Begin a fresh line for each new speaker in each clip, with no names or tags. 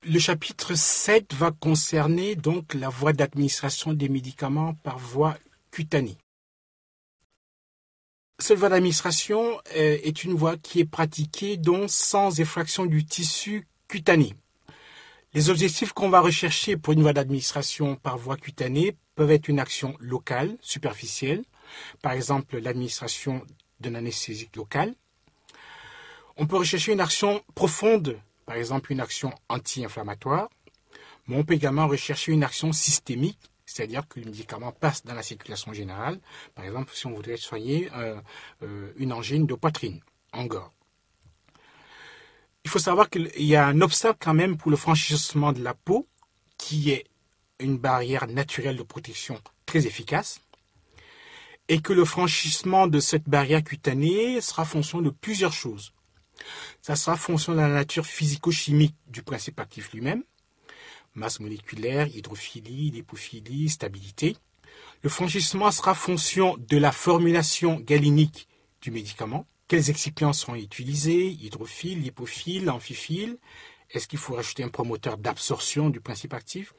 Le chapitre 7 va concerner donc la voie d'administration des médicaments par voie cutanée. Cette voie d'administration est une voie qui est pratiquée donc sans effraction du tissu cutané. Les objectifs qu'on va rechercher pour une voie d'administration par voie cutanée peuvent être une action locale, superficielle, par exemple l'administration d'un anesthésique local. On peut rechercher une action profonde, par exemple une action anti-inflammatoire, mais on peut également rechercher une action systémique, c'est-à-dire que le médicament passe dans la circulation générale, par exemple si on voudrait soigner une angine de poitrine, en gore. Il faut savoir qu'il y a un obstacle quand même pour le franchissement de la peau, qui est une barrière naturelle de protection très efficace, et que le franchissement de cette barrière cutanée sera fonction de plusieurs choses. Ça sera fonction de la nature physico-chimique du principe actif lui-même, masse moléculaire, hydrophilie, lipophilie, stabilité. Le franchissement sera fonction de la formulation galinique du médicament. Quels excipients sont utilisés, hydrophile, lipophile, amphiphile. Est-ce qu'il faut rajouter un promoteur d'absorption du principe actif?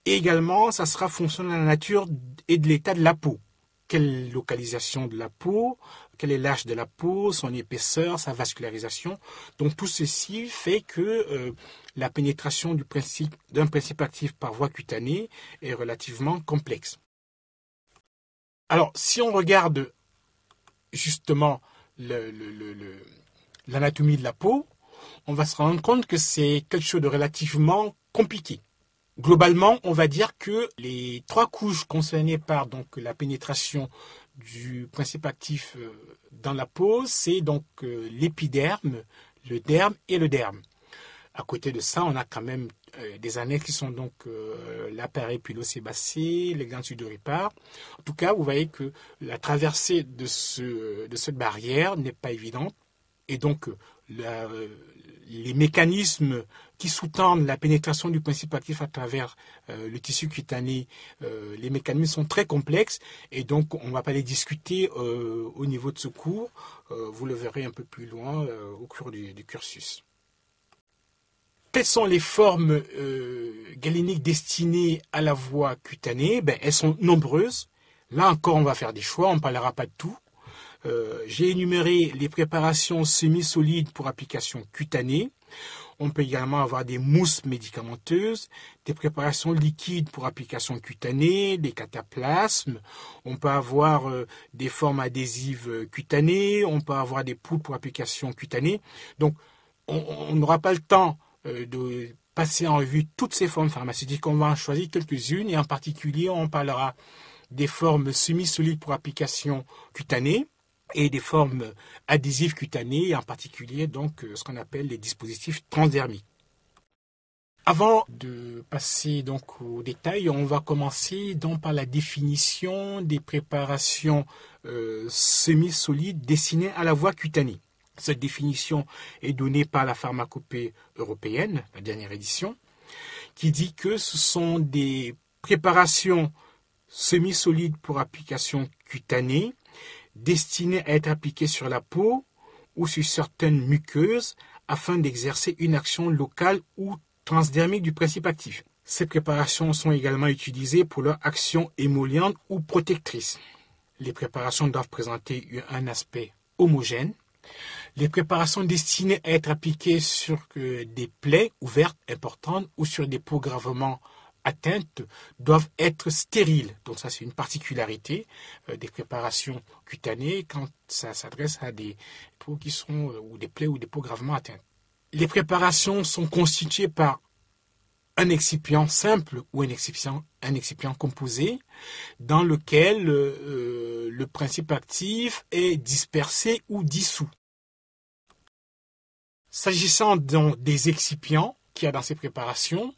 Et également, ça sera fonction de la nature et de l'état de la peau. Quelle localisation de la peau, quel est l'âge de la peau, son épaisseur, sa vascularisation. Donc tout ceci fait que la pénétration d'un principe actif par voie cutanée est relativement complexe. Alors si on regarde justement l'anatomie de la peau, on va se rendre compte que c'est quelque chose de relativement compliqué. Globalement, on va dire que les 3 couches concernées par donc la pénétration du principe actif dans la peau, c'est donc l'épiderme, le derme et le derme. À côté de ça, on a quand même des annexes qui sont donc l'appareil pilosébacé, les glandes sudoripares. En tout cas, vous voyez que la traversée de cette barrière n'est pas évidente. Et donc, les mécanismes qui sous-tendent la pénétration du principe actif à travers le tissu cutané, les mécanismes sont très complexes et donc on ne va pas les discuter au niveau de ce cours. Vous le verrez un peu plus loin au cours du cursus. Quelles sont les formes galiniques destinées à la voie cutanée? Elles sont nombreuses. Là encore, on va faire des choix, on ne parlera pas de tout. J'ai énuméré les préparations semi-solides pour application cutanée. On peut également avoir des mousses médicamenteuses, des préparations liquides pour application cutanée, des cataplasmes. On peut avoir des formes adhésives cutanées, on peut avoir des poudres pour application cutanée. Donc, on n'aura pas le temps de passer en revue toutes ces formes pharmaceutiques. On va en choisir quelques-unes et en particulier, on parlera des formes semi-solides pour application cutanée et des formes adhésives cutanées, en particulier donc ce qu'on appelle les dispositifs transdermiques. Avant de passer donc aux détails, on va commencer donc par la définition des préparations semi-solides destinées à la voie cutanée. Cette définition est donnée par la pharmacopée européenne, la dernière édition, qui dit que ce sont des préparations semi-solides pour application cutanée destinées à être appliquées sur la peau ou sur certaines muqueuses afin d'exercer une action locale ou transdermique du principe actif. Ces préparations sont également utilisées pour leur action émolliente ou protectrice. Les préparations doivent présenter un aspect homogène. Les préparations destinées à être appliquées sur des plaies ouvertes importantes ou sur des peaux gravement atteintes doivent être stériles. Donc ça, c'est une particularité des préparations cutanées quand ça s'adresse à des peaux qui sont ou des plaies ou des peaux gravement atteintes. Les préparations sont constituées par un excipient simple ou un excipient composé dans lequel le principe actif est dispersé ou dissous. S'agissant donc des excipients qu'il y a dans ces préparations,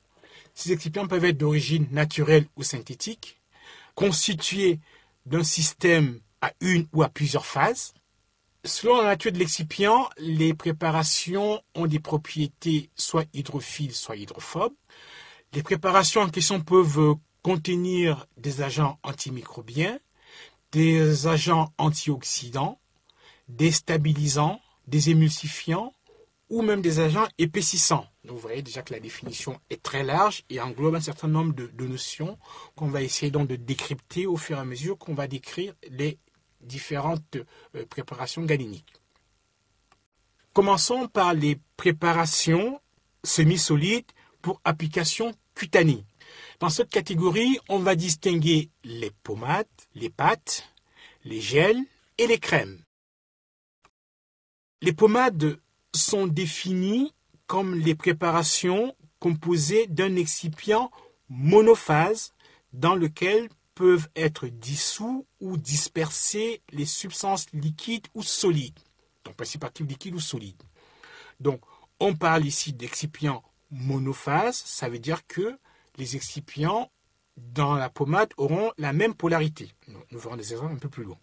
ces excipients peuvent être d'origine naturelle ou synthétique, constitués d'un système à une ou à plusieurs phases. Selon la nature de l'excipient, les préparations ont des propriétés soit hydrophiles, soit hydrophobes. Les préparations en question peuvent contenir des agents antimicrobiens, des agents antioxydants, des stabilisants, des émulsifiants ou même des agents épaississants. Donc, vous voyez déjà que la définition est très large et englobe un certain nombre de notions qu'on va essayer donc de décrypter au fur et à mesure qu'on va décrire les différentes préparations galéniques. Commençons par les préparations semi-solides pour application cutanée. Dans cette catégorie, on va distinguer les pommades, les pâtes, les gels et les crèmes. Les pommades sont définies comme les préparations composées d'un excipient monophase dans lequel peuvent être dissous ou dispersées les substances liquides ou solides, donc principe actif liquide ou solide. Donc, on parle ici d'excipients monophase, ça veut dire que les excipients dans la pommade auront la même polarité. Nous verrons des exemples un peu plus loin.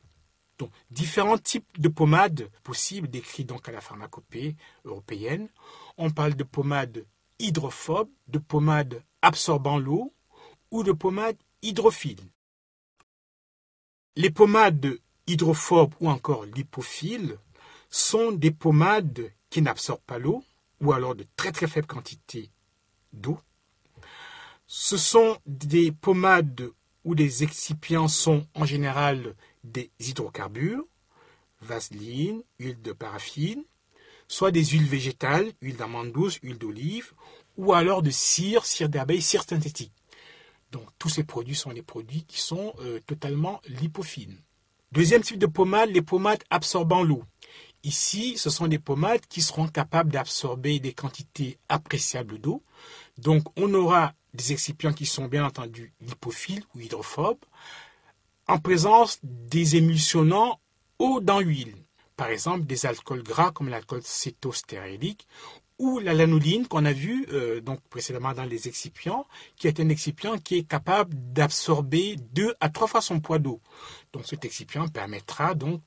Donc, différents types de pommades possibles décrits donc à la pharmacopée européenne. On parle de pommades hydrophobes, de pommades absorbant l'eau ou de pommades hydrophiles. Les pommades hydrophobes ou encore lipophiles sont des pommades qui n'absorbent pas l'eau ou alors de très très faible quantité d'eau. Ce sont des pommades où les excipients sont en général des hydrocarbures, vaseline, huile de paraffine, soit des huiles végétales, huile d'amande douce, huile d'olive, ou alors de cire d'abeille, cire synthétique. Donc tous ces produits sont des produits qui sont totalement lipophiles. Deuxième type de pommade, les pommades absorbant l'eau. Ici, ce sont des pommades qui seront capables d'absorber des quantités appréciables d'eau. Donc on aura des excipients qui sont bien entendu lipophiles ou hydrophobes, en présence des émulsionnants eau dans l'huile, par exemple des alcools gras comme l'alcool cétostérélique ou la lanoline qu'on a vu donc précédemment dans les excipients, qui est un excipient qui est capable d'absorber 2 à 3 fois son poids d'eau. Donc cet excipient permettra donc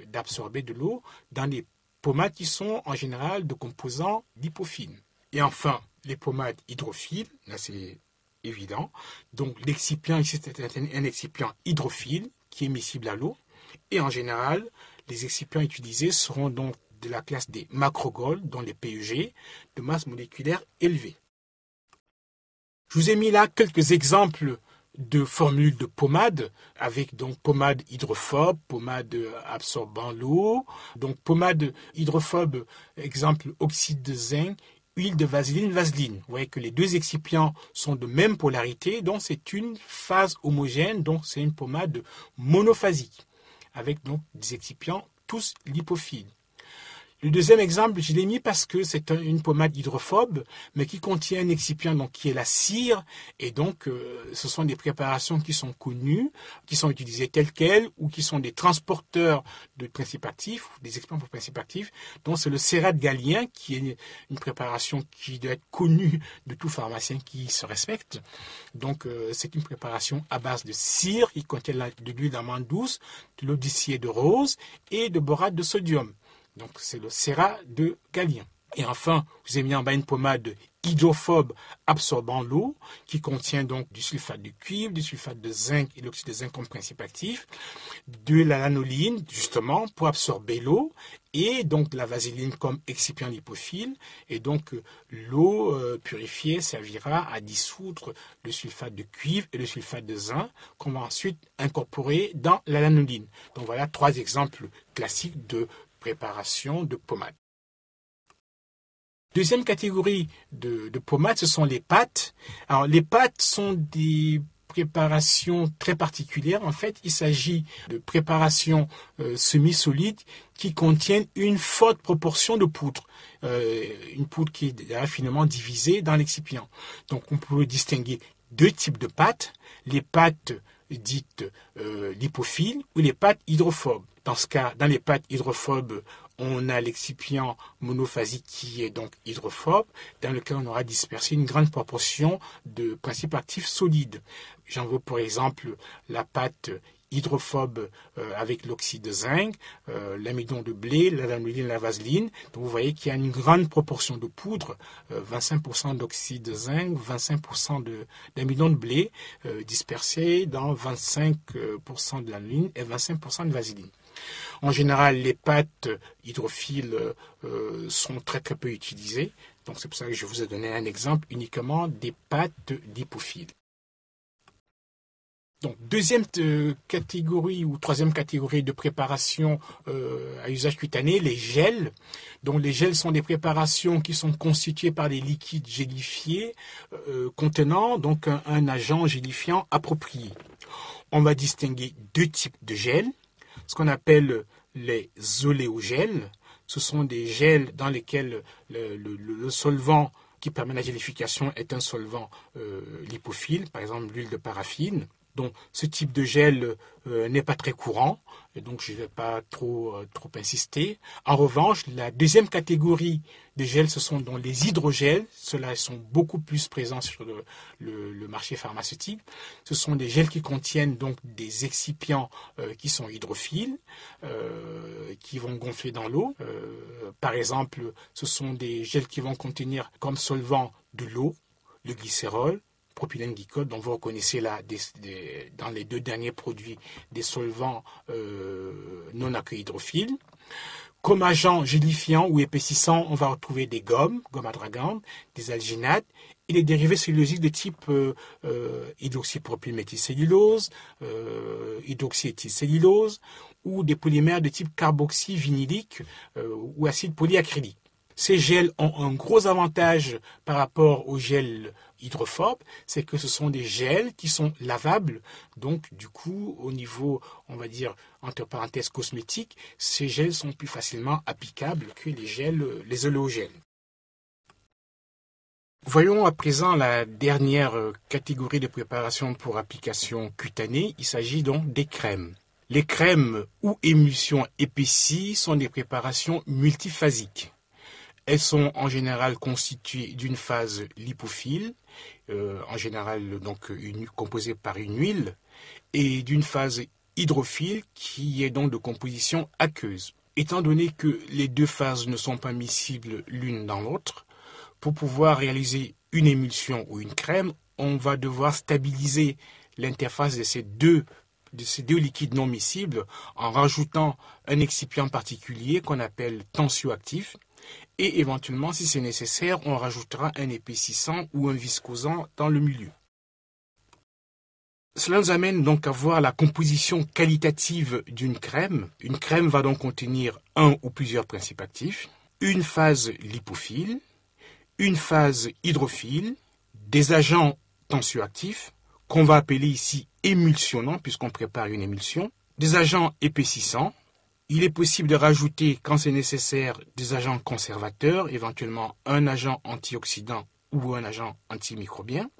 d'absorber de l'eau dans les pommades qui sont en général de composants lipophiles. Et enfin, les pommades hydrophiles, là c'est évident. Donc l'excipient ici c'est un excipient hydrophile qui est miscible à l'eau. Et en général, les excipients utilisés seront donc de la classe des macrogols, dont les PEG, de masse moléculaire élevée. Je vous ai mis là quelques exemples de formules de pommade, avec donc pommade hydrophobe, pommade absorbant l'eau. Donc pommade hydrophobe, exemple oxyde de zinc, huile de vaseline, vaseline. Vous voyez que les deux excipients sont de même polarité, donc c'est une phase homogène, donc c'est une pommade monophasique, avec donc des excipients tous lipophiles. Le deuxième exemple, je l'ai mis parce que c'est une pommade hydrophobe, mais qui contient un excipient donc, qui est la cire. Et donc, ce sont des préparations qui sont connues, qui sont utilisées telles quelles, ou qui sont des transporteurs de principes actifs, des excipients pour principes actifs. Donc, c'est le cérate gallien, qui est une préparation qui doit être connue de tout pharmacien qui se respecte. Donc, c'est une préparation à base de cire, qui contient de l'huile d'amande douce, de l'eau distillée de rose et de borate de sodium. Donc, c'est le cérat de Gallien. Et enfin, je vous ai mis en bas une pommade hydrophobe absorbant l'eau, qui contient donc du sulfate de cuivre, du sulfate de zinc et l'oxyde de zinc comme principe actif, de la lanoline, justement, pour absorber l'eau, et donc de la vaseline comme excipient lipophile. Et donc, l'eau purifiée servira à dissoudre le sulfate de cuivre et le sulfate de zinc, qu'on va ensuite incorporer dans la lanoline. Donc, voilà 3 exemples classiques de préparation de pommade. Deuxième catégorie de pommades, ce sont les pâtes. Alors, les pâtes sont des préparations très particulières. En fait, il s'agit de préparations semi-solides qui contiennent une forte proportion de poudre. Une poudre qui est finement divisée dans l'excipient. Donc, on peut distinguer 2 types de pâtes. Les pâtes dites lipophiles ou les pâtes hydrophobes. Dans ce cas, dans les pâtes hydrophobes, on a l'excipient monophasique qui est donc hydrophobe, dans lequel on aura dispersé une grande proportion de principes actifs solides. J'en veux pour exemple la pâte hydrophobe avec l'oxyde de zinc, l'amidon de blé, la lanoline, la vaseline. Donc vous voyez qu'il y a une grande proportion de poudre, 25% d'oxyde de zinc, 25% d'amidon de blé dispersé dans 25% de lanoline et 25% de vaseline. En général, les pâtes hydrophiles sont très très peu utilisées. Donc c'est pour ça que je vous ai donné un exemple uniquement des pâtes lipophiles. Donc, deuxième catégorie ou troisième catégorie de préparation à usage cutané, les gels. Donc, les gels sont des préparations qui sont constituées par des liquides gélifiés contenant donc un agent gélifiant approprié. On va distinguer deux types de gels, ce qu'on appelle les oléogels. Ce sont des gels dans lesquels le solvant qui permet la gélification est un solvant lipophile, par exemple l'huile de paraffine. Donc, ce type de gel n'est pas très courant, et donc je ne vais pas trop insister. En revanche, la deuxième catégorie de gels, ce sont donc les hydrogels. Ceux-là sont beaucoup plus présents sur le marché pharmaceutique. Ce sont des gels qui contiennent donc des excipients qui sont hydrophiles, qui vont gonfler dans l'eau. Par exemple, ce sont des gels qui vont contenir comme solvant de l'eau, le glycérol, propylène glycol, dont vous reconnaissez là dans les deux derniers produits des solvants non aqueux hydrophiles. Comme agent gélifiant ou épaississant, on va retrouver des gommes adragantes, des alginates et des dérivés cellulosiques de type hydroxypropylméthylcellulose, hydroxyéthylcellulose ou des polymères de type carboxyvinylique ou acide polyacrylique. Ces gels ont un gros avantage par rapport aux gels hydrophobes, c'est que ce sont des gels qui sont lavables. Donc, du coup, au niveau, on va dire, entre parenthèses cosmétique, ces gels sont plus facilement applicables que les oléogels. Voyons à présent la dernière catégorie de préparation pour application cutanée. Il s'agit donc des crèmes. Les crèmes ou émulsions épaissies sont des préparations multiphasiques. Elles sont en général constituées d'une phase lipophile, en général donc composée par une huile, et d'une phase hydrophile qui est donc de composition aqueuse. Étant donné que les deux phases ne sont pas miscibles l'une dans l'autre, pour pouvoir réaliser une émulsion ou une crème, on va devoir stabiliser l'interface de ces deux liquides non miscibles en rajoutant un excipient particulier qu'on appelle tensioactif. Et éventuellement, si c'est nécessaire, on rajoutera un épaississant ou un viscosant dans le milieu. Cela nous amène donc à voir la composition qualitative d'une crème. Une crème va donc contenir un ou plusieurs principes actifs, une phase lipophile, une phase hydrophile, des agents tensioactifs, qu'on va appeler ici émulsionnants, puisqu'on prépare une émulsion, des agents épaississants. Il est possible de rajouter, quand c'est nécessaire, des agents conservateurs, éventuellement un agent antioxydant ou un agent antimicrobien.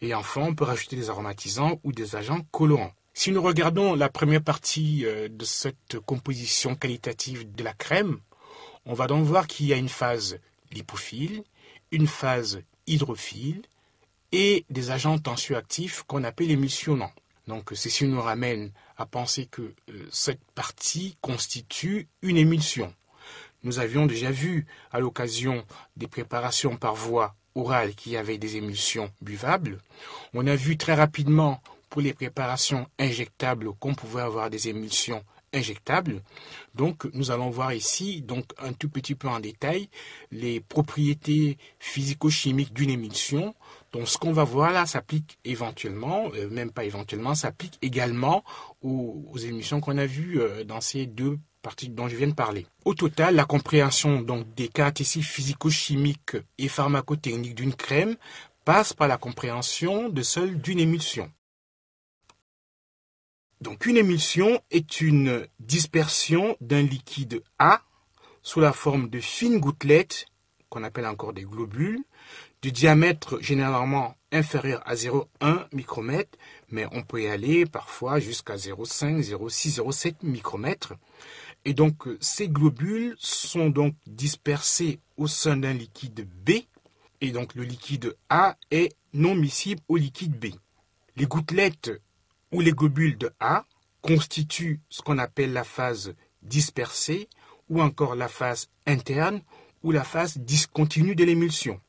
Et enfin, on peut rajouter des aromatisants ou des agents colorants. Si nous regardons la première partie de cette composition qualitative de la crème, on va donc voir qu'il y a une phase lipophile, une phase hydrophile et des agents tensioactifs qu'on appelle émulsionnants. Donc ceci nous ramène à penser que cette partie constitue une émulsion. Nous avions déjà vu à l'occasion des préparations par voie orale qu'il y avait des émulsions buvables. On a vu très rapidement pour les préparations injectables qu'on pouvait avoir des émulsions injectables. Donc nous allons voir ici donc un tout petit peu en détail les propriétés physico-chimiques d'une émulsion. Donc ce qu'on va voir là s'applique éventuellement, même pas éventuellement, s'applique également aux émulsions qu'on a vues dans ces deux parties dont je viens de parler. Au total, la compréhension donc des caractéristiques physico-chimiques et pharmacotechniques d'une crème passe par la compréhension de celle d'une émulsion. Donc une émulsion est une dispersion d'un liquide A sous la forme de fines gouttelettes, qu'on appelle encore des globules, de diamètre généralement inférieur à 0,1 micromètre, mais on peut y aller parfois jusqu'à 0,5, 0,6, 0,7 micromètres. Et donc ces globules sont donc dispersés au sein d'un liquide B, et donc le liquide A est non miscible au liquide B. Les gouttelettes ou les globules de A constituent ce qu'on appelle la phase dispersée ou encore la phase interne ou la phase discontinue de l'émulsion.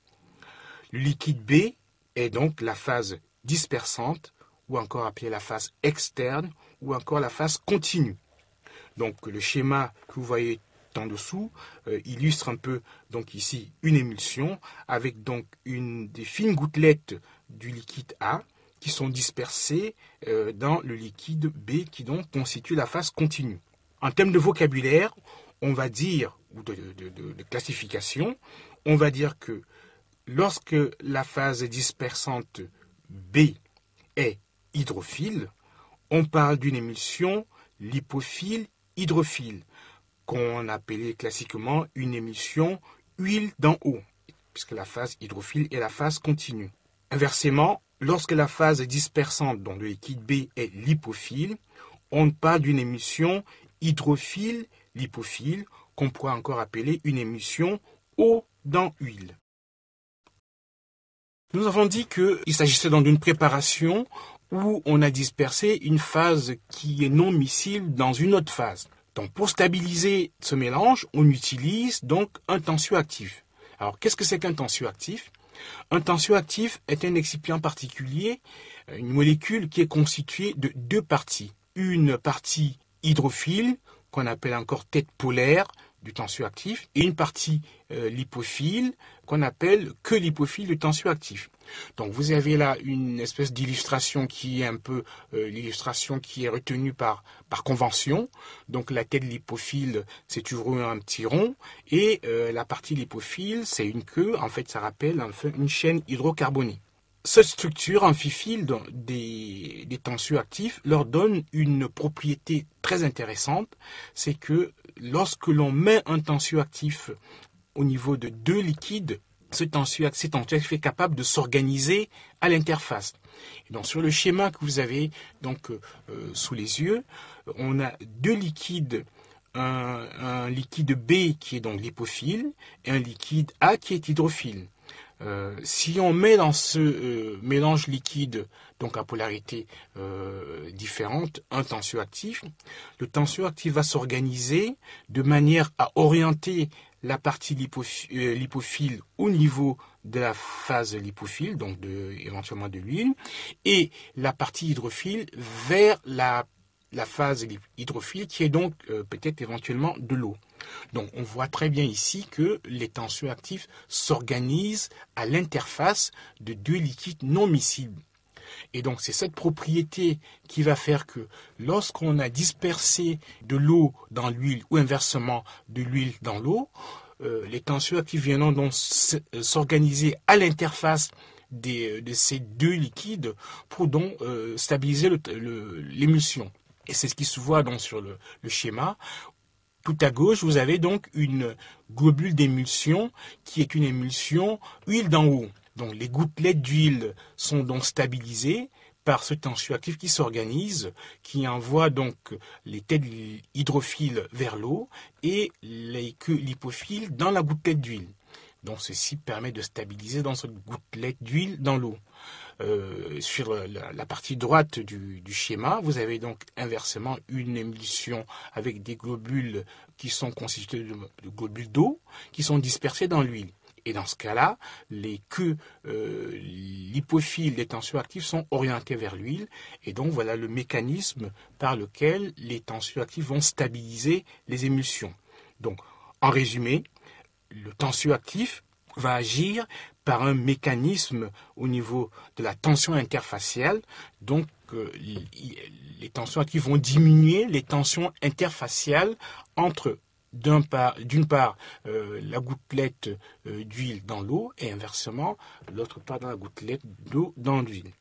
Le liquide B est donc la phase dispersante ou encore appelée la phase externe ou encore la phase continue. Donc le schéma que vous voyez en dessous illustre un peu donc ici une émulsion avec donc des fines gouttelettes du liquide A qui sont dispersées dans le liquide B qui donc constitue la phase continue. En termes de vocabulaire, on va dire, ou de classification, on va dire que lorsque la phase dispersante B est hydrophile, on parle d'une émulsion lipophile-hydrophile, qu'on appelait classiquement une émulsion huile dans eau, puisque la phase hydrophile est la phase continue. Inversement, lorsque la phase dispersante, dont le liquide B est lipophile, on parle d'une émulsion hydrophile-lipophile, qu'on pourrait encore appeler une émulsion eau dans huile. Nous avons dit qu'il s'agissait donc d'une préparation où on a dispersé une phase qui est non miscible dans une autre phase. Donc pour stabiliser ce mélange, on utilise donc un tensioactif. Alors qu'est-ce que c'est qu'un tensioactif ? Un tensioactif est un excipient particulier, une molécule qui est constituée de deux parties. Une partie hydrophile, qu'on appelle encore tête polaire du tensioactif, et une partie lipophile, qu'on appelle queue lipophile du tensioactif. Donc vous avez là une espèce d'illustration qui est un peu l'illustration qui est retenue par convention. Donc la tête lipophile, c'est toujours un petit rond, et la partie lipophile, c'est une queue. En fait, ça rappelle une chaîne hydrocarbonée. Cette structure amphiphylle des tensioactifs leur donne une propriété très intéressante, c'est que lorsque l'on met un tensioactif au niveau de deux liquides, ce tensioactif est capable de s'organiser à l'interface. Et donc sur le schéma que vous avez donc sous les yeux, on a deux liquides, un liquide B qui est donc lipophile et un liquide A qui est hydrophile. Si on met dans ce mélange liquide, donc à polarité différente, un tensioactif, le tensioactif va s'organiser de manière à orienter la partie lipophile au niveau de la phase lipophile, donc éventuellement de l'huile, et la partie hydrophile vers la phase hydrophile qui est donc peut-être éventuellement de l'eau. Donc on voit très bien ici que les tensioactifs s'organisent à l'interface de deux liquides non miscibles. Et donc c'est cette propriété qui va faire que lorsqu'on a dispersé de l'eau dans l'huile ou inversement de l'huile dans l'eau, les tensioactifs viendront donc s'organiser à l'interface de ces deux liquides pour donc stabiliser l'émulsion. Et c'est ce qui se voit donc sur le schéma. Tout à gauche, vous avez donc une globule d'émulsion qui est une émulsion huile dans eau. Donc les gouttelettes d'huile sont donc stabilisées par ce tensioactif qui s'organise, qui envoie donc les têtes hydrophiles vers l'eau et les queues lipophiles dans la gouttelette d'huile. Donc ceci permet de stabiliser dans cette gouttelette d'huile dans l'eau. Sur la partie droite du schéma, vous avez donc inversement une émulsion avec des globules qui sont constitués de globules d'eau qui sont dispersés dans l'huile. Et dans ce cas-là, les queues lipophiles des tensioactifs sont orientées vers l'huile. Et donc voilà le mécanisme par lequel les tensioactifs vont stabiliser les émulsions. Donc en résumé, le tensioactif va agir par un mécanisme au niveau de la tension interfaciale. Donc, les tensioactifs vont diminuer les tensions interfaciales entre, d'une part, la gouttelette d'huile dans l'eau et inversement, l'autre part dans la gouttelette d'eau dans l'huile.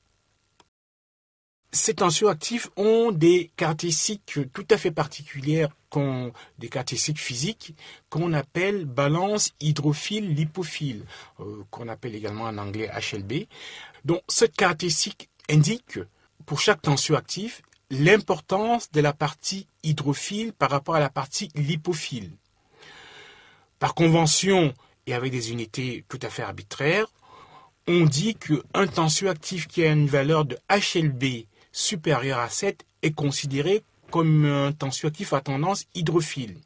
Ces tensioactifs ont des caractéristiques tout à fait particulières, des caractéristiques physiques qu'on appelle balance hydrophile-lipophile, qu'on appelle également en anglais HLB. Donc cette caractéristique indique pour chaque tensioactif l'importance de la partie hydrophile par rapport à la partie lipophile. Par convention et avec des unités tout à fait arbitraires, on dit qu'un tensioactif qui a une valeur de HLB supérieure à 7 est considéré comme un tensioactif à tendance hydrophile.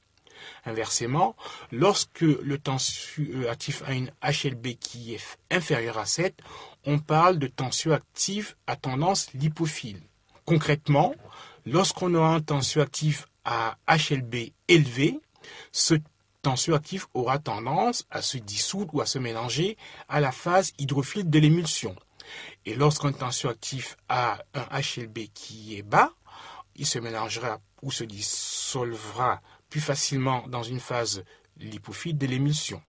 Inversement, lorsque le tensioactif a une HLB qui est inférieure à 7, on parle de tensioactif à tendance lipophile. Concrètement, lorsqu'on a un tensioactif à HLB élevé, ce tensioactif aura tendance à se dissoudre ou à se mélanger à la phase hydrophile de l'émulsion. Et lorsqu'un tensioactif a un HLB qui est bas, il se mélangera ou se dissolvera plus facilement dans une phase lipophile de l'émulsion.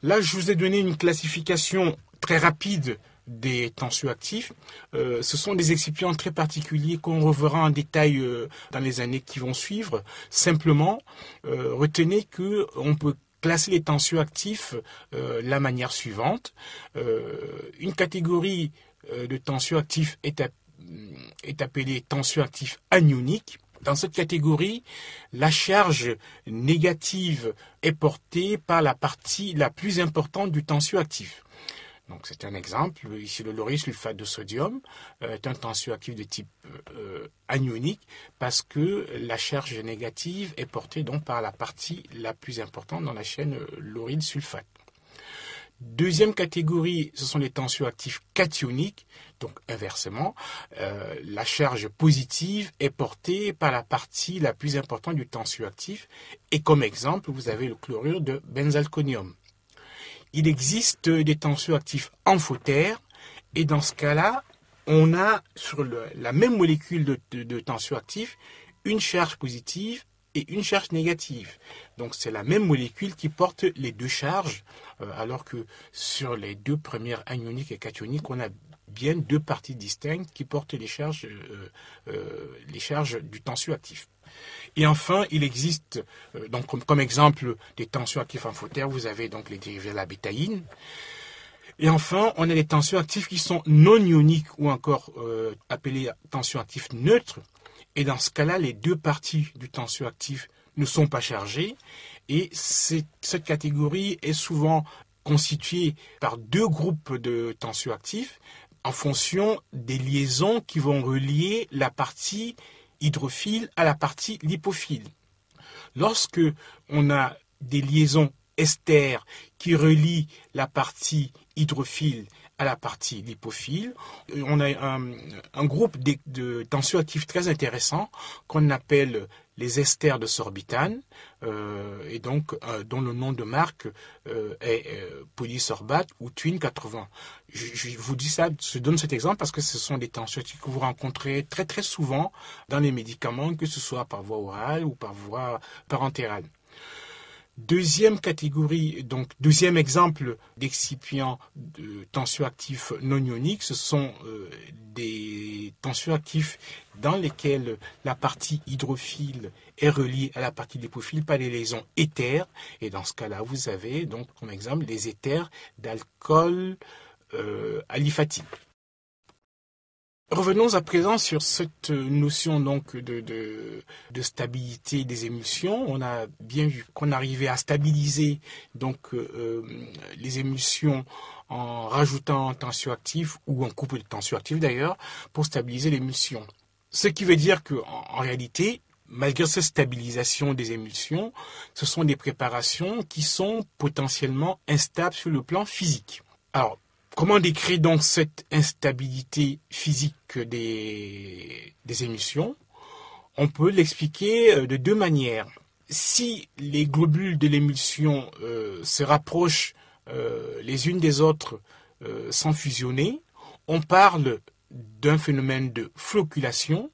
Là, je vous ai donné une classification très rapide des tensioactifs. Ce sont des excipients très particuliers qu'on reverra en détail dans les années qui vont suivre. Simplement, retenez qu'on peut classer les tensioactifs de la manière suivante. Une catégorie de tensioactifs est appelée tensioactif anionique. Dans cette catégorie, la charge négative est portée par la partie la plus importante du tensioactif. Donc c'est un exemple, ici le lauryl sulfate de sodium est un tensioactif de type anionique parce que la charge négative est portée donc par la partie la plus importante dans la chaîne lauryl sulfate. Deuxième catégorie, ce sont les tensioactifs cationiques, donc inversement, la charge positive est portée par la partie la plus importante du tensioactif et comme exemple, vous avez le chlorure de benzalconium. Il existe des tensioactifs amphotères et dans ce cas-là, on a sur la même molécule de tensioactif une charge positive et une charge négative. Donc c'est la même molécule qui porte les deux charges, alors que sur les deux premières anioniques et cationiques, on a bien deux parties distinctes qui portent les charges du tensioactif. Et enfin, il existe, donc comme exemple des tensioactifs amphotères, vous avez donc les dérivés de la bétaïne. Et enfin, on a les tensioactifs qui sont non ioniques ou encore appelés tensioactifs neutres. Et dans ce cas-là, les deux parties du tensioactif ne sont pas chargées. Et cette catégorie est souvent constituée par deux groupes de tensioactifs en fonction des liaisons qui vont relier la partie hydrophile à la partie lipophile. Lorsque on a des liaisons ester qui relient la partie hydrophile à la partie lipophile, on a un groupe de tensioactifs très intéressants qu'on appelle les esters de sorbitane, et donc dont le nom de marque est polysorbate ou Twin 80. Je vous dis ça, je donne cet exemple parce que ce sont des tensioactifs que vous rencontrez très très souvent dans les médicaments, que ce soit par voie orale ou par voie parentérale. Deuxième catégorie, donc deuxième exemple d'excipients de tensioactifs non ioniques, ce sont des tensioactifs dans lesquels la partie hydrophile est reliée à la partie lipophile par des liaisons éthers. Et dans ce cas-là, vous avez donc comme exemple les éthers d'alcool aliphatique. Revenons à présent sur cette notion donc de stabilité des émulsions. On a bien vu qu'on arrivait à stabiliser donc les émulsions en rajoutant un tensioactif ou un couple de tensioactifs d'ailleurs pour stabiliser l'émulsion. Ce qui veut dire que en réalité, malgré cette stabilisation des émulsions, ce sont des préparations qui sont potentiellement instables sur le plan physique. Alors, comment décrire donc cette instabilité physique des émulsions? On peut l'expliquer de deux manières. Si les globules de l'émulsion se rapprochent les unes des autres sans fusionner, on parle d'un phénomène de flocculation.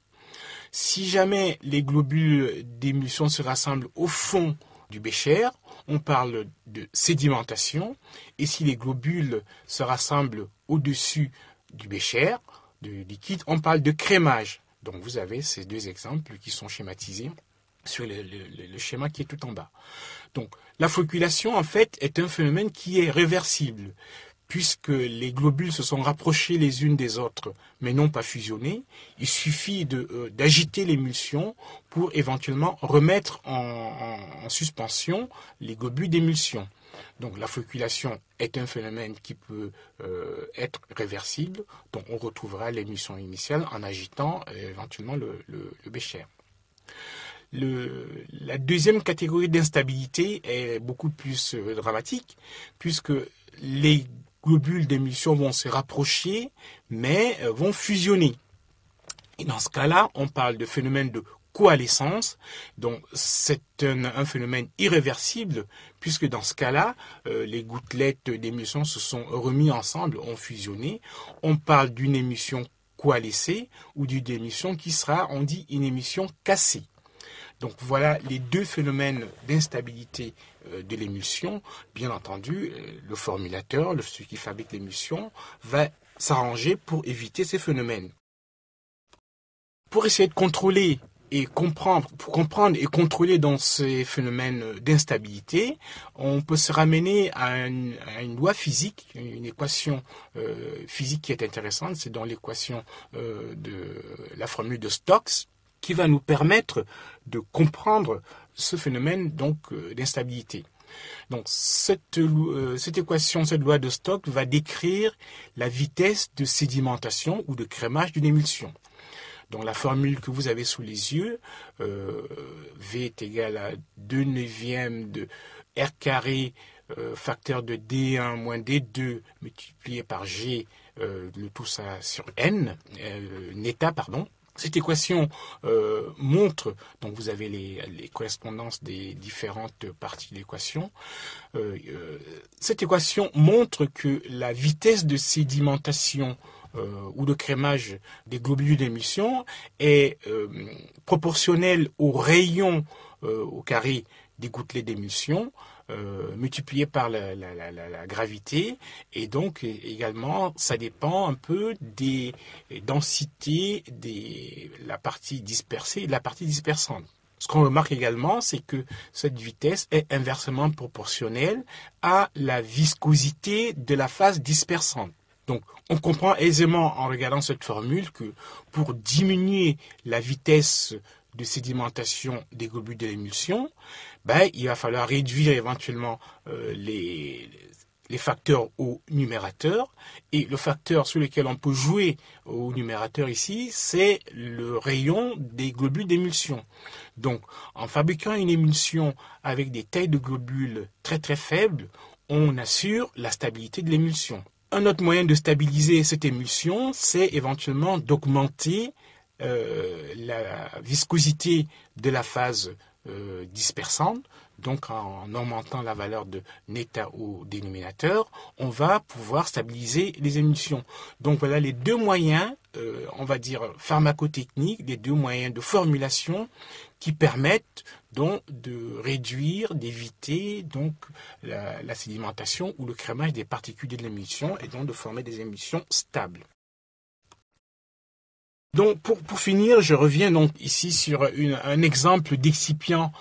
Si jamais les globules d'émulsion se rassemblent au fond du bécher, on parle de sédimentation, et si les globules se rassemblent au-dessus du bécher, du liquide, on parle de crémage. Donc vous avez ces deux exemples qui sont schématisés sur le schéma qui est tout en bas. Donc la flocculation en fait est un phénomène qui est réversible, puisque les globules se sont rapprochés les unes des autres, mais non pas fusionnés. Il suffit d'agiter l'émulsion pour éventuellement remettre en suspension les globules d'émulsion. Donc la flocculation est un phénomène qui peut être réversible, donc on retrouvera l'émulsion initiale en agitant éventuellement le bécher. La deuxième catégorie d'instabilité est beaucoup plus dramatique, puisque les globules d'émulsion vont se rapprocher, mais vont fusionner. Et dans ce cas-là, on parle de phénomène de coalescence. Donc c'est un phénomène irréversible puisque dans ce cas-là, les gouttelettes d'émulsion se sont remis ensemble, ont fusionné. On parle d'une émulsion coalescée ou d'une émulsion qui sera, on dit, une émulsion cassée. Donc voilà les deux phénomènes d'instabilité de l'émulsion. Bien entendu, le formulateur, celui qui fabrique l'émulsion, va s'arranger pour éviter ces phénomènes. Pour essayer de contrôler et comprendre et contrôler dans ces phénomènes d'instabilité, on peut se ramener à une loi physique, une équation physique qui est intéressante, c'est dans l'équation de la formule de Stokes, qui va nous permettre de comprendre ce phénomène donc d'instabilité. Donc cette équation, cette loi de Stokes va décrire la vitesse de sédimentation ou de crémage d'une émulsion. Donc la formule que vous avez sous les yeux, V est égal à 2 neuvièmes de R carré facteur de D1 moins D2 multiplié par G, le tout ça sur N, neta, pardon. Cette équation montre, donc vous avez les correspondances des différentes parties de l'équation, cette équation montre que la vitesse de sédimentation ou de crémage des globules d'émulsion est proportionnelle au rayon au carré des gouttelettes d'émulsion multiplié par la gravité, et donc également ça dépend un peu des densités de la partie dispersée et de la partie dispersante. Ce qu'on remarque également, c'est que cette vitesse est inversement proportionnelle à la viscosité de la phase dispersante. Donc, on comprend aisément en regardant cette formule que pour diminuer la vitesse de sédimentation des globules de l'émulsion, il va falloir réduire éventuellement les facteurs au numérateur. Et le facteur sur lequel on peut jouer au numérateur ici, c'est le rayon des globules d'émulsion. Donc, en fabriquant une émulsion avec des tailles de globules très très faibles, on assure la stabilité de l'émulsion. Un autre moyen de stabiliser cette émulsion, c'est éventuellement d'augmenter la viscosité de la phase dispersante. Donc en augmentant la valeur de neta au dénominateur, on va pouvoir stabiliser les émulsions. Donc voilà les deux moyens, on va dire pharmacotechniques, les deux moyens de formulation qui permettent donc de réduire, d'éviter donc la sédimentation ou le crémage des particules de l'émulsion et donc de former des émulsions stables. Donc pour finir, je reviens donc ici sur un exemple d'excipients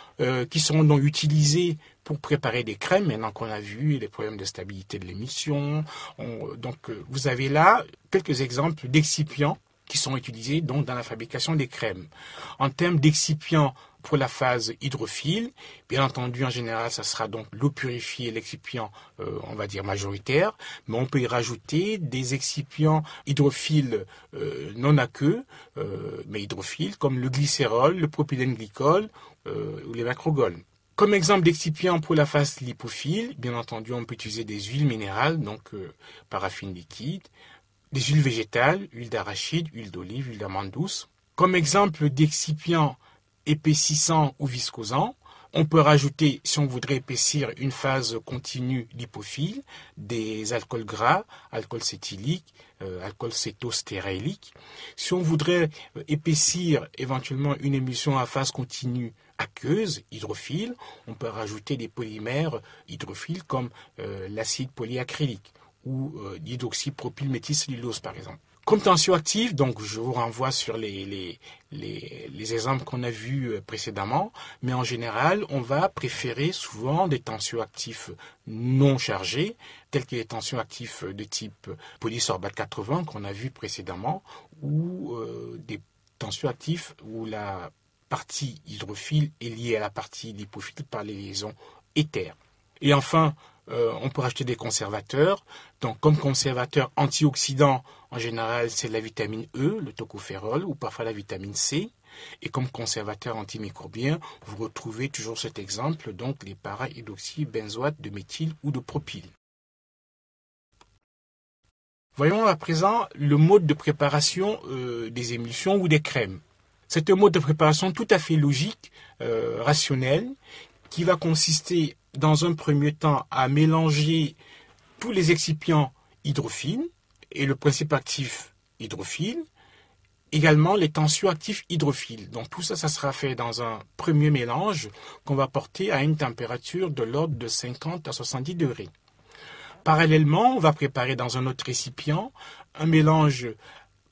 qui seront donc utilisés pour préparer des crèmes, maintenant qu'on a vu les problèmes de stabilité de l'émulsion. Donc vous avez là quelques exemples d'excipients qui sont utilisés donc dans la fabrication des crèmes. En termes d'excipients pour la phase hydrophile, bien entendu, en général, ça sera donc l'eau purifiée, l'excipient, on va dire majoritaire, mais on peut y rajouter des excipients hydrophiles non aqueux, mais hydrophiles, comme le glycérol, le propylène glycol ou les macrogols. Comme exemple d'excipient pour la phase lipophile, bien entendu, on peut utiliser des huiles minérales, donc paraffine liquide, des huiles végétales, huile d'arachide, huile d'olive, huile d'amande douce. Comme exemple d'excipient épaississant ou viscosant, on peut rajouter, si on voudrait épaissir une phase continue lipophile, des alcools gras, alcool cétylique, alcool cétostérélique. Si on voudrait épaissir éventuellement une émulsion à phase continue aqueuse, hydrophile, on peut rajouter des polymères hydrophiles comme l'acide polyacrylique ou l'hydroxypropylméthylcellulose par exemple. Comme tensioactif, donc je vous renvoie sur les exemples qu'on a vus précédemment, mais en général, on va préférer souvent des tensioactifs non chargés, tels que les tensioactifs de type polysorbate 80 qu'on a vu précédemment, ou des tensioactifs où la partie hydrophile est liée à la partie lipophile par les liaisons éthères. Et enfin, on peut rajouter des conservateurs. Donc, comme conservateur antioxydant, en général, c'est la vitamine E, le tocophérol, ou parfois la vitamine C. Et comme conservateur antimicrobien, vous retrouvez toujours cet exemple, donc les para-hydroxybenzoate de méthyle ou de propyle. Voyons à présent le mode de préparation des émulsions ou des crèmes. C'est un mode de préparation tout à fait logique, rationnel, qui va consister dans un premier temps à mélanger tous les excipients hydrophiles et le principe actif hydrophile, également les tensioactifs hydrophiles. Donc tout ça, ça sera fait dans un premier mélange qu'on va porter à une température de l'ordre de 50 à 70 degrés. Parallèlement, on va préparer dans un autre récipient un mélange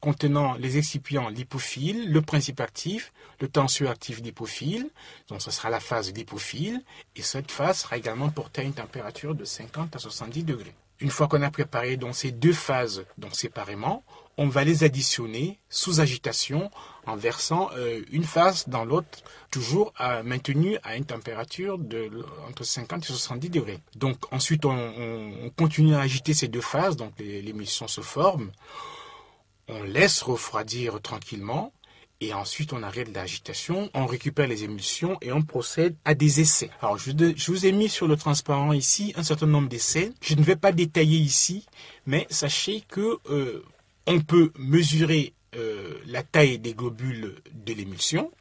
contenant les excipients lipophiles, le principe actif, le tensioactif lipophile, donc ce sera la phase lipophile, et cette phase sera également portée à une température de 50 à 70 degrés. Une fois qu'on a préparé donc ces deux phases donc séparément, on va les additionner sous agitation en versant une phase dans l'autre, toujours maintenue à une température de entre 50 et 70 degrés. Donc ensuite on continue à agiter ces deux phases, donc l'émulsion se forme. On laisse refroidir tranquillement et ensuite on arrête l'agitation, on récupère les émulsions et on procède à des essais. Alors je vous ai mis sur le transparent ici un certain nombre d'essais. Je ne vais pas détailler ici, mais sachez que on peut mesurer la taille des globules de l'émulsion.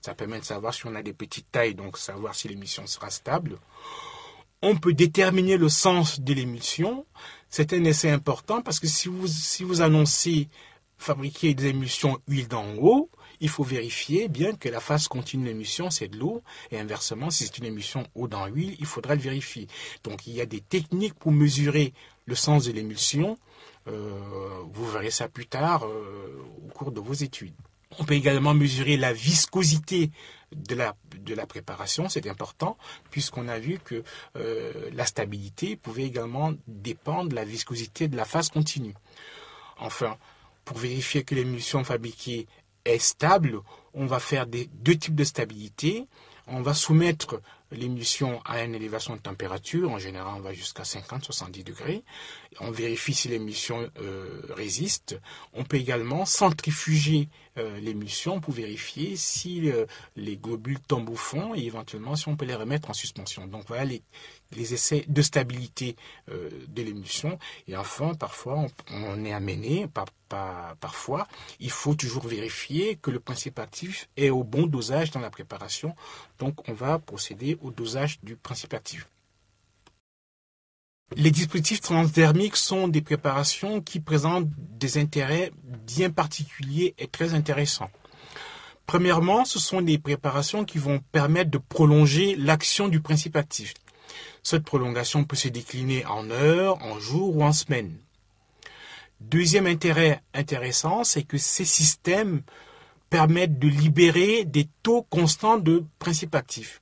Ça permet de savoir si on a des petites tailles, donc savoir si l'émulsion sera stable. On peut déterminer le sens de l'émulsion. C'est un essai important parce que si vous annoncez fabriquer des émulsions huile d'en haut, il faut vérifier bien que la phase continue de l'émulsion, c'est de l'eau, et inversement, si c'est une émulsion eau dans huile, il faudra le vérifier. Donc il y a des techniques pour mesurer le sens de l'émulsion. Vous verrez ça plus tard au cours de vos études. On peut également mesurer la viscosité de la préparation, c'est important, puisqu'on a vu que la stabilité pouvait également dépendre de la viscosité de la phase continue. Enfin, pour vérifier que l'émulsion fabriquée est stable, on va faire deux types de stabilité. On va soumettre l'émulsion à une élévation de température. En général, on va jusqu'à 50-70 degrés. On vérifie si l'émulsion résiste. On peut également centrifuger l'émulsion pour vérifier si les globules tombent au fond et éventuellement si on peut les remettre en suspension. Donc voilà les essais de stabilité de l'émulsion. Et enfin, parfois, on est amené, parfois, il faut toujours vérifier que le principe actif est au bon dosage dans la préparation. Donc on va procéder au dosage du principe actif. Les dispositifs transdermiques sont des préparations qui présentent des intérêts bien particuliers et très intéressants. Premièrement, ce sont des préparations qui vont permettre de prolonger l'action du principe actif. Cette prolongation peut se décliner en heures, en jours ou en semaines. Deuxième intérêt intéressant, c'est que ces systèmes permettent de libérer des taux constants de principe actif.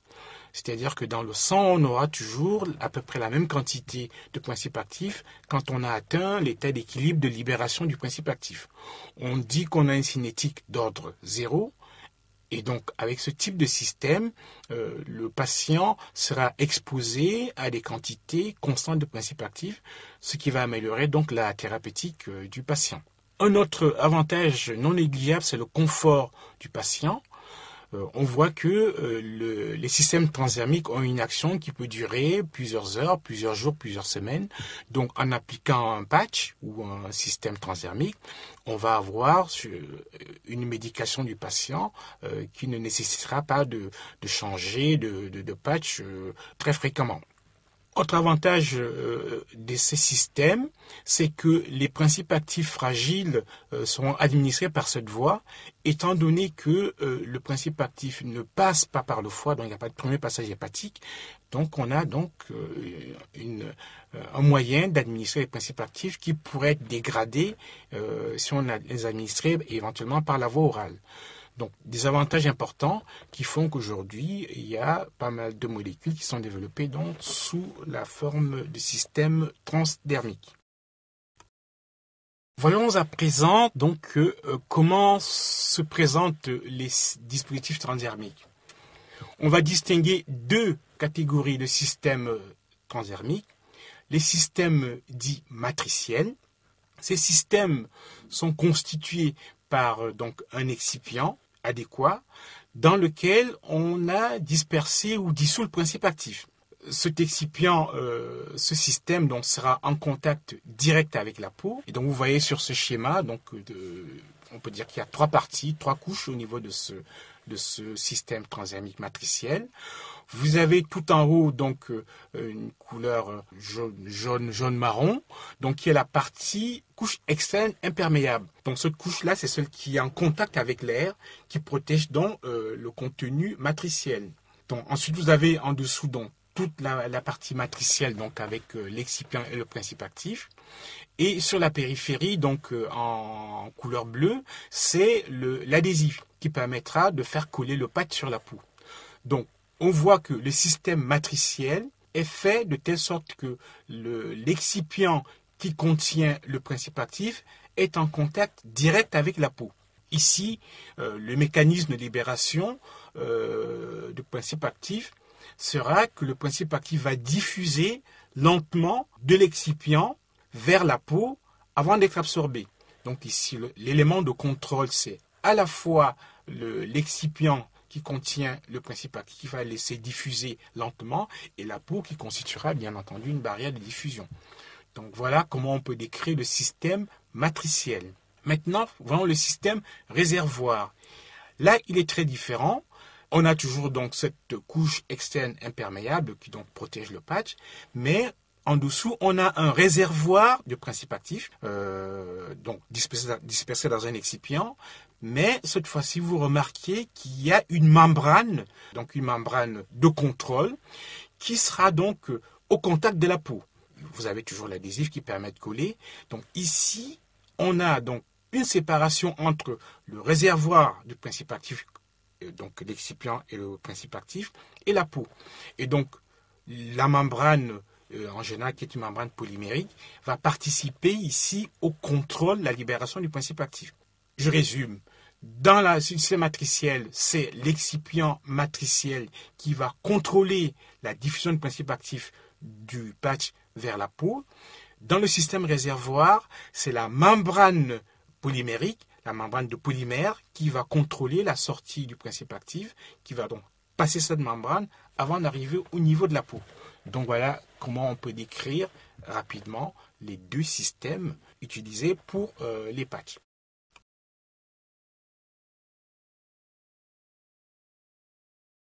C'est-à-dire que dans le sang, on aura toujours à peu près la même quantité de principe actif quand on a atteint l'état d'équilibre de libération du principe actif. On dit qu'on a une cinétique d'ordre 0. Et donc, avec ce type de système, le patient sera exposé à des quantités constantes de principe actif, ce qui va améliorer donc la thérapeutique du patient. Un autre avantage non négligeable, c'est le confort du patient. On voit que les systèmes transdermiques ont une action qui peut durer plusieurs heures, plusieurs jours, plusieurs semaines. Donc, en appliquant un patch ou un système transdermique, on va avoir une médication du patient qui ne nécessitera pas de changer de patch très fréquemment. Autre avantage de ces systèmes, c'est que les principes actifs fragiles seront administrés par cette voie, étant donné que le principe actif ne passe pas par le foie, donc il n'y a pas de premier passage hépatique. Donc on a donc un moyen d'administrer les principes actifs qui pourraient être dégradés si on les administrait éventuellement par la voie orale. Donc, des avantages importants qui font qu'aujourd'hui, il y a pas mal de molécules qui sont développées donc sous la forme de systèmes transdermiques. Voyons à présent donc comment se présentent les dispositifs transdermiques. On va distinguer deux catégories de systèmes transdermiques. Les systèmes dits matriciels. Ces systèmes sont constitués par donc un excipient adéquat dans lequel on a dispersé ou dissous le principe actif. Cet excipient, ce système donc sera en contact direct avec la peau. Et donc vous voyez sur ce schéma donc on peut dire qu'il y a trois parties, trois couches au niveau de ce système transdermique matriciel. Vous avez tout en haut donc une couleur jaune marron, donc qui est la partie couche externe imperméable. Donc cette couche-là, c'est celle qui est en contact avec l'air, qui protège donc le contenu matriciel. Donc ensuite vous avez en dessous donc toute la partie matricielle donc avec l'excipient et le principe actif. Et sur la périphérie, donc en couleur bleue, c'est l'adhésif qui permettra de faire coller le patch sur la peau. Donc, on voit que le système matriciel est fait de telle sorte que l'excipient qui contient le principe actif est en contact direct avec la peau. Ici, le mécanisme de libération du principe actif sera que le principe actif va diffuser lentement de l'excipient vers la peau avant d'être absorbé. Donc ici, l'élément de contrôle, c'est à la fois l'excipient qui contient le principe actif qui va laisser diffuser lentement et la peau qui constituera bien entendu une barrière de diffusion. Donc voilà comment on peut décrire le système matriciel. Maintenant, voyons le système réservoir. Là, il est très différent. On a toujours donc cette couche externe imperméable qui donc protège le patch, mais en dessous, on a un réservoir de principe actif, donc dispersé dans un excipient, mais cette fois-ci, vous remarquez qu'il y a une membrane, donc une membrane de contrôle, qui sera donc au contact de la peau. Vous avez toujours l'adhésif qui permet de coller. Donc ici, on a donc une séparation entre le réservoir du principe actif, donc l'excipient et le principe actif, et la peau. Et donc, la membrane en général, qui est une membrane polymérique, va participer ici au contrôle de la libération du principe actif. Je résume. Dans le système matriciel, c'est l'excipient matriciel qui va contrôler la diffusion du principe actif du patch vers la peau. Dans le système réservoir, c'est la membrane polymérique, la membrane de polymère, qui va contrôler la sortie du principe actif, qui va donc passer cette membrane avant d'arriver au niveau de la peau. Donc voilà comment on peut décrire rapidement les deux systèmes utilisés pour les patchs.